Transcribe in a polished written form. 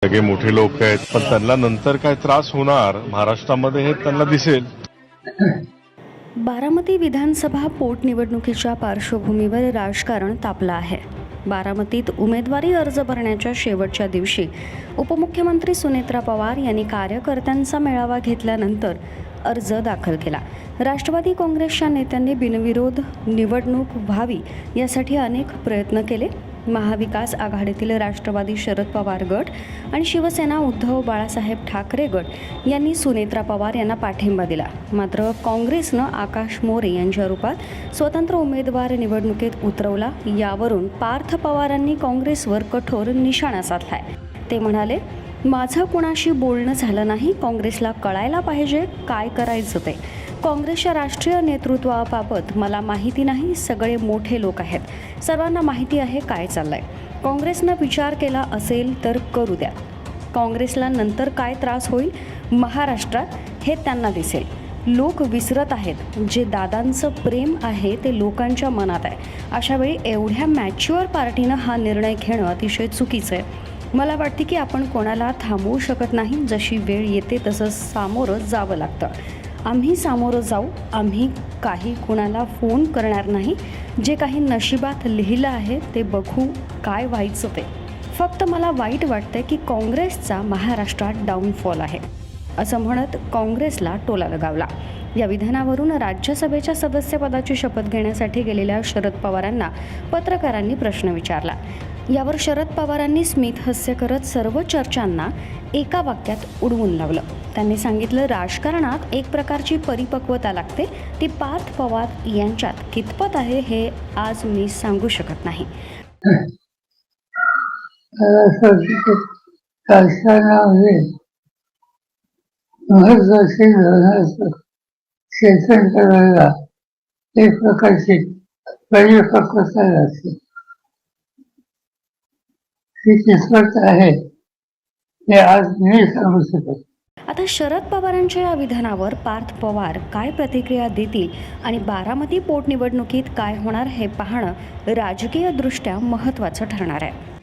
सगळे मोठे लोक आहेत, पण त्यांना नंतर काय त्रास होणार महाराष्ट्रामध्ये हे त्यांना दिसेल. बारामती विधानसभा पोटनिवडणुकीच्या पार्श्वभूमीवर राजकारण तापलं आहे. बारामतीत उमेदवारी अर्ज भरण्याच्या शेवटच्या दिवशी उपमुख्यमंत्री सुनेत्रा पवार यांनी कार्यकर्त्यांचा मेळावा घेतल्यानंतर अर्ज दाखल केला. राष्ट्रवादी काँग्रेसच्या नेत्यांनी बिनविरोध निवडणूक व्हावी यासाठी अनेक प्रयत्न केले. महाविकास आघाडीतील राष्ट्रवादी शरद पवार गट आणि शिवसेना उद्धव बाळासाहेब ठाकरे गट यांनी सुनेत्रा पवार यांना पाठिंबा दिला. मात्र काँग्रेसनं आकाश मोरे यांच्या रूपात स्वतंत्र उमेदवार निवडणुकीत उतरवला. यावरून पार्थ पवारांनी काँग्रेसवर कठोर निशाणा साधलाय. ते म्हणाले, माझं कुणाशी बोलणं झालं नाही. काँग्रेसला कळायला पाहिजे काय करायचं ते. काँग्रेसच्या राष्ट्रीय नेतृत्वाबाबत मला माहिती नाही. सगळे मोठे लोक आहेत, सर्वांना माहिती आहे काय चाललंय. काँग्रेसनं विचार केला असेल तर करू द्या. काँग्रेसला नंतर काय त्रास होईल महाराष्ट्रात हे त्यांना दिसेल. लोक विसरत आहेत. जे दादांचं प्रेम आहे ते लोकांच्या मनात आहे. अशावेळी एवढ्या मॅच्युअर पार्टीनं हा निर्णय घेणं अतिशय चुकीचं आहे. मला वाटते की आपण कोणाला थांबवू शकत नाही. जशी वेळ येते तसं सामोरं जावं लागतं. आम्ही सामोरं जाऊ. आम्ही काही कुणाला फोन करणार नाही. जे काही नशिबात लिहिलं आहे ते बघू काय व्हायचं ते. फक्त मला वाईट वाटतंय की काँग्रेसचा महाराष्ट्रात डाऊनफॉल आहे असं म्हणत काँग्रेसला टोला लगावला. या विधानावरून राज्यसभेच्या सदस्यपदाची शपथ घेण्यासाठी गेलेल्या शरद पवारांना पत्रकारांनी प्रश्न विचारला. यावर शरद पवारांनी स्मित हास्य करत सर्व चर्चांना एका वाक्यात उडवून लावलं. त्यांनी सांगितलं, राजकारणात एक प्रकारची परिपक्वता लागते. ती पार्थ पवार यांच्यात कितपत आहे हे आज मी सांगू शकत नाही. महत्वाची धोरणाचं क्षेत्र करायला एक प्रकारची परिपक्वता लागते. ती कितपत आहे हे आज मी सांगू शकत. आता शरद पवारांच्या या विधानावर पार्थ पवार काय प्रतिक्रिया देतील आणि बारामती पोटनिवडणुकीत काय होणार हे पाहणं राजकीयदृष्ट्या महत्त्वाचं ठरणार आहे.